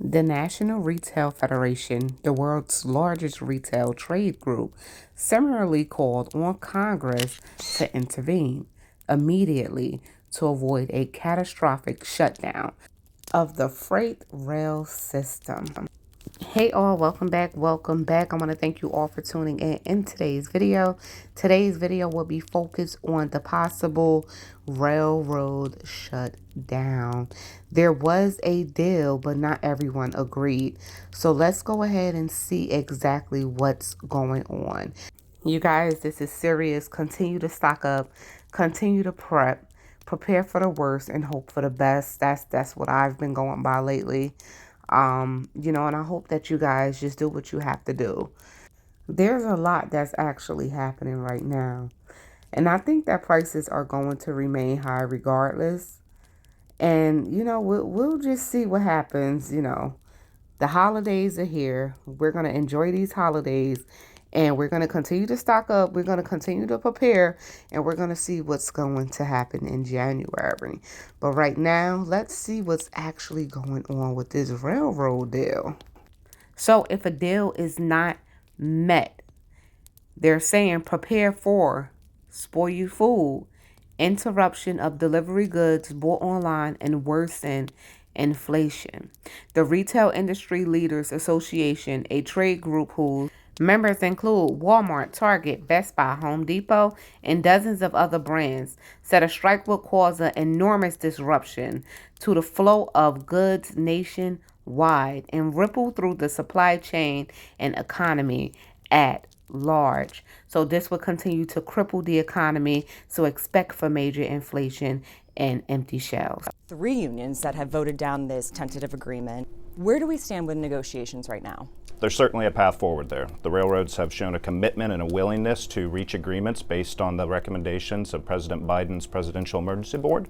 The National Retail Federation, the world's largest retail trade group, similarly called on Congress to intervene immediately to avoid a catastrophic shutdown of the freight rail system. Hey all, welcome back. I want to thank you all for tuning in today's video. Today's video will be focused on the possible railroad shutdown. There was a deal, but not everyone agreed. So let's go ahead and see exactly what's going on. You guys, this is serious. Continue to stock up, continue to prepare for the worst and hope for the best. That's what I've been going by lately. And I hope that you guys just do what you have to do. There's a lot that's actually happening right now. And I think that prices are going to remain high regardless. And, we'll just see what happens. The holidays are here. We're going to enjoy these holidays. And we're going to continue to stock up. We're going to continue to prepare. And we're going to see what's going to happen in January. But right now, let's see what's actually going on with this railroad deal. So if a deal is not met, they're saying prepare for spoil you food, interruption of delivery goods bought online, and worsen inflation. The Retail Industry Leaders Association, a trade group whose members include Walmart, Target, Best Buy, Home Depot, and dozens of other brands, said a strike will cause an enormous disruption to the flow of goods nationwide and ripple through the supply chain and economy at large. So this will continue to cripple the economy. So expect for major inflation and empty shelves. 3 unions that have voted down this tentative agreement. Where do we stand with negotiations right now? There's certainly a path forward there. The railroads have shown a commitment and a willingness to reach agreements based on the recommendations of President Biden's Presidential Emergency Board.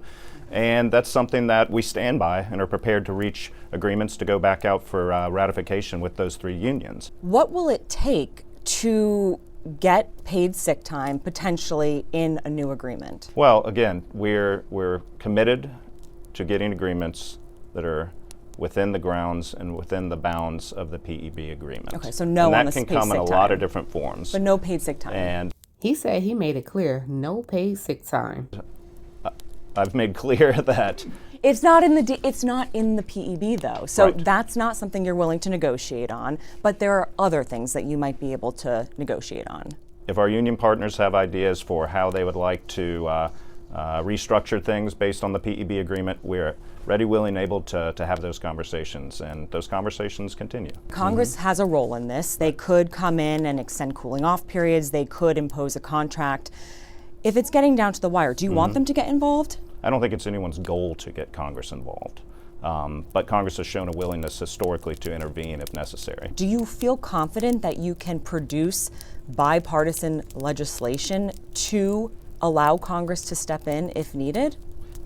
And that's something that we stand by and are prepared to reach agreements to go back out for ratification with those 3 unions. What will it take to get paid sick time potentially in a new agreement? Well, again, we're committed to getting agreements that are within the grounds and within the bounds of the PEB agreement. Okay, so no and on that the can paid come in sick a lot time. of different forms. But no paid sick time. And He said he made it clear, no paid sick time. I've made clear that It's not in the PEB though. So Right. that's not something you're willing to negotiate on, but there are other things that you might be able to negotiate on. if our union partners have ideas for how they would like to restructure things based on the PEB agreement, we're ready, willing, able to have those conversations, and those conversations continue. Congress has a role in this. They could come in and extend cooling off periods. They could impose a contract. If it's getting down to the wire, do you want them to get involved? I don't think it's anyone's goal to get Congress involved, but Congress has shown a willingness historically to intervene if necessary. Do you feel confident that you can produce bipartisan legislation to allow Congress to step in if needed?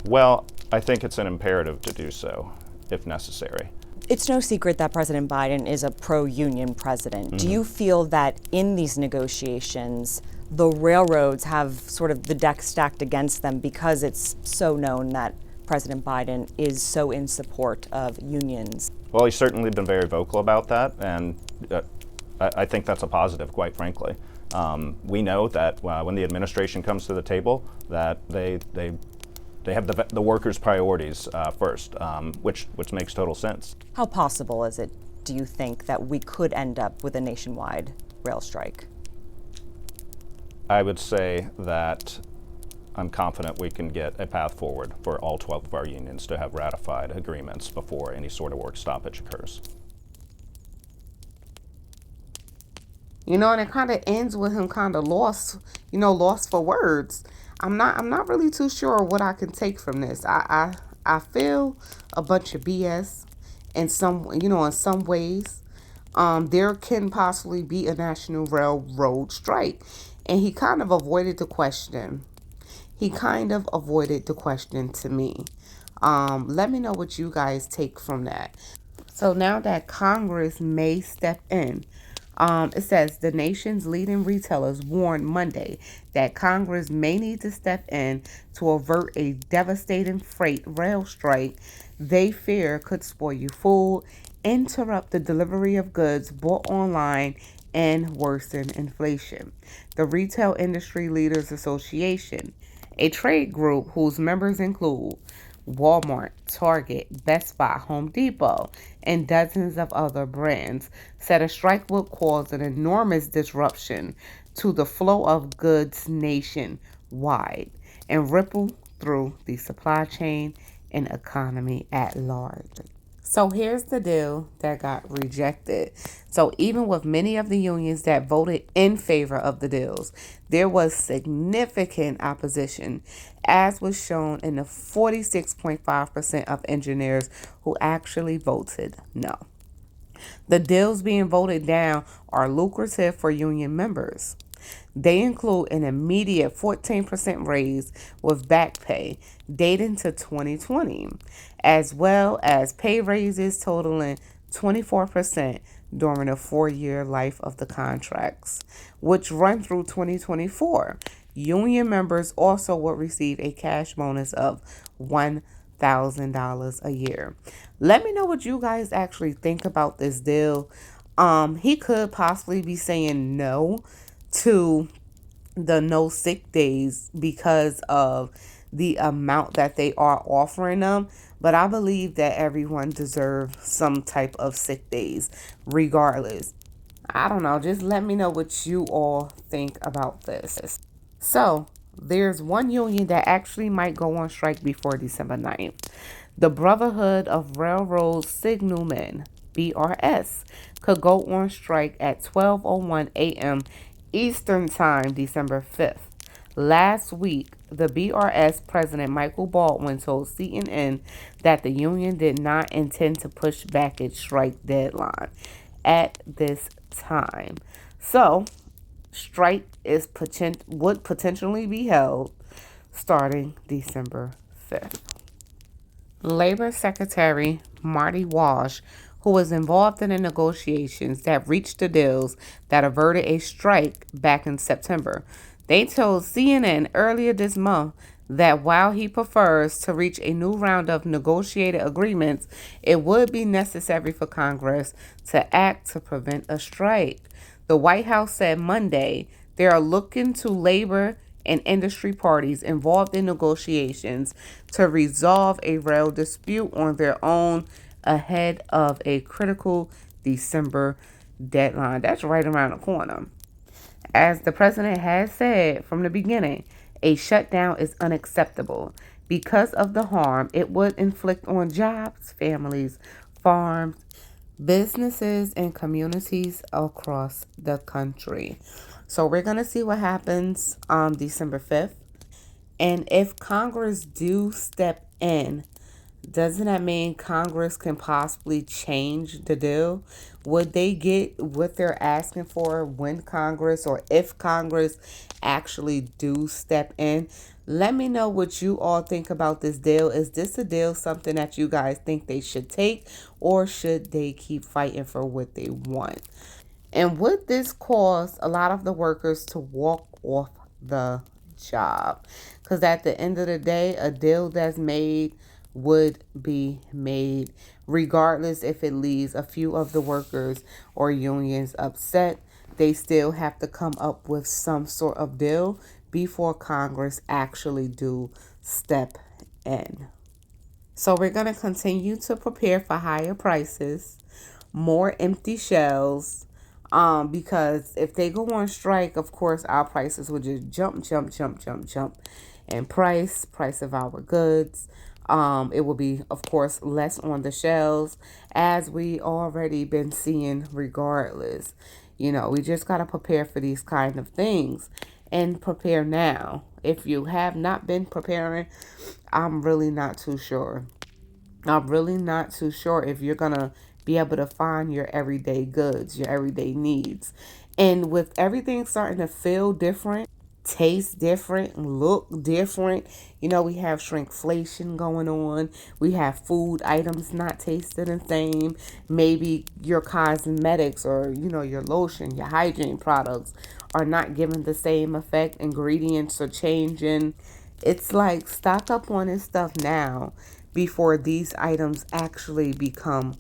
Well, I think it's an imperative to do so if necessary. It's no secret that President Biden is a pro-union president. Do you feel that in these negotiations, the railroads have sort of the deck stacked against them because it's so known that President Biden is so in support of unions? Well, he's certainly been very vocal about that, and I think that's a positive, quite frankly. We know that when the administration comes to the table, that they have the workers' priorities first, which makes total sense. How possible is it, do you think, that we could end up with a nationwide rail strike? I would say that I'm confident we can get a path forward for all 12 of our unions to have ratified agreements before any sort of work stoppage occurs. And it kind of ends with him kind of lost for words. I'm not really too sure what I can take from this. I feel a bunch of BS in some ways. There can possibly be a national railroad strike. And he kind of avoided the question. To me. Let me know what you guys take from that. So now that Congress may step in, it says the nation's leading retailers warned Monday that Congress may need to step in to avert a devastating freight rail strike they fear could spoil you food, interrupt the delivery of goods bought online and worsen inflation. The Retail Industry Leaders Association, a trade group whose members include Walmart, Target, Best Buy, Home Depot, and dozens of other brands, said a strike would cause an enormous disruption to the flow of goods nationwide and ripple through the supply chain and economy at large. So here's the deal that got rejected. So even with many of the unions that voted in favor of the deals, there was significant opposition, as was shown in the 46.5% of engineers who actually voted no. The deals being voted down are lucrative for union members. They include an immediate 14% raise with back pay dating to 2020, as well as pay raises totaling 24% during the 4-year life of the contracts, which run through 2024. Union members also will receive a cash bonus of $1,000 a year. Let me know what you guys actually think about this deal. He could possibly be saying no to the no sick days because of the amount that they are offering them. But I believe that everyone deserves some type of sick days regardless. I don't know. Just let me know what you all think about this. So, there's one union that actually might go on strike before December 9th. The Brotherhood of Railroad Signalmen, BRS, could go on strike at 12:01 a.m. Eastern Time, December 5th. Last week, the BRS president Michael Baldwin told CNN that the union did not intend to push back its strike deadline at this time. So, strike would potentially be held starting December 5th. Labor Secretary Marty Walsh, who was involved in the negotiations that reached the deals that averted a strike back in September, they told CNN earlier this month that while he prefers to reach a new round of negotiated agreements, it would be necessary for Congress to act to prevent a strike. The White House said Monday they are looking to labor and industry parties involved in negotiations to resolve a rail dispute on their own ahead of a critical December deadline. That's right around the corner. As the president has said from the beginning, a shutdown is unacceptable because of the harm it would inflict on jobs, families, farms, businesses, and communities across the country. So we're going to see what happens on December 5th. And if Congress do step in, doesn't that mean Congress can possibly change the deal? Would they get what they're asking for when Congress, or if Congress actually do step in? Let me know what you all think about this deal. Is this a deal something that you guys think they should take, or should they keep fighting for what they want? And would this cause a lot of the workers to walk off the job? Because at the end of the day, a deal that's made would be made, regardless if it leaves a few of the workers or unions upset. They still have to come up with some sort of deal before Congress actually do step in. So we're going to continue to prepare for higher prices, more empty shelves, because if they go on strike, of course, our prices will just jump in price of our goods. It will be, of course, less on the shelves, as we already been seeing regardless. We just got to prepare for these kind of things and prepare now. If you have not been preparing, I'm really not too sure. I'm really not too sure if you're going to be able to find your everyday goods, your everyday needs. And with everything starting to feel different, taste different, look different, we have shrinkflation going on. We have food items not tasting the same. Maybe your cosmetics or, your lotion, your hygiene products are not giving the same effect. Ingredients are changing. It's like stock up on this stuff now before these items actually become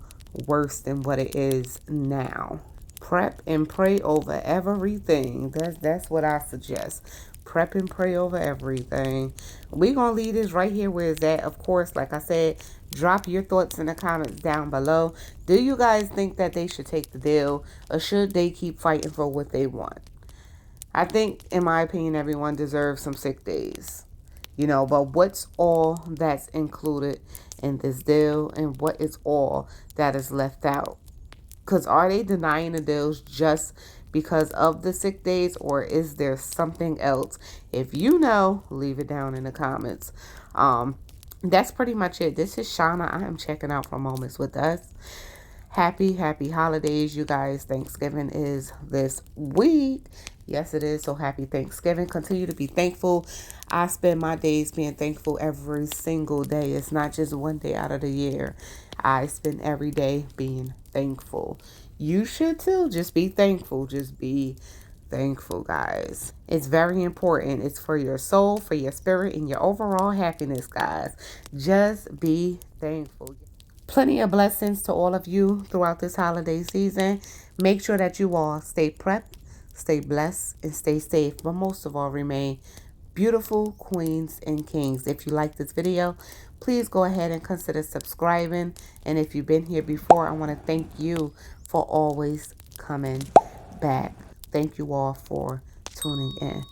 worse than what it is now. Prep and pray over everything. That's what I suggest. Prep and pray over everything. We're going to leave this right here where it's at. Of course, like I said, drop your thoughts in the comments down below. Do you guys think that they should take the deal, or should they keep fighting for what they want? I think, in my opinion, everyone deserves some sick days. You know, but what's all that's included in this deal, and what is all that is left out? Because are they denying the deals just because of the sick days, or is there something else? If you know, leave it down in the comments. That's pretty much it. This is Shauna. I am checking out for Moments with Us. Happy holidays, you guys. Thanksgiving is this week. Yes, it is. So happy Thanksgiving. Continue to be thankful. I spend my days being thankful every single day. It's not just one day out of the year. I spend every day being thankful. You should too. Just be thankful. Just be thankful, guys. It's very important. It's for your soul, for your spirit, and your overall happiness, guys. Just be thankful. Plenty of blessings to all of you throughout this holiday season. Make sure that you all stay prepped, stay blessed, and stay safe. But most of all, remain beautiful queens and kings. If you like this video, please go ahead and consider subscribing. And if you've been here before, I want to thank you for always coming back. Thank you all for tuning in.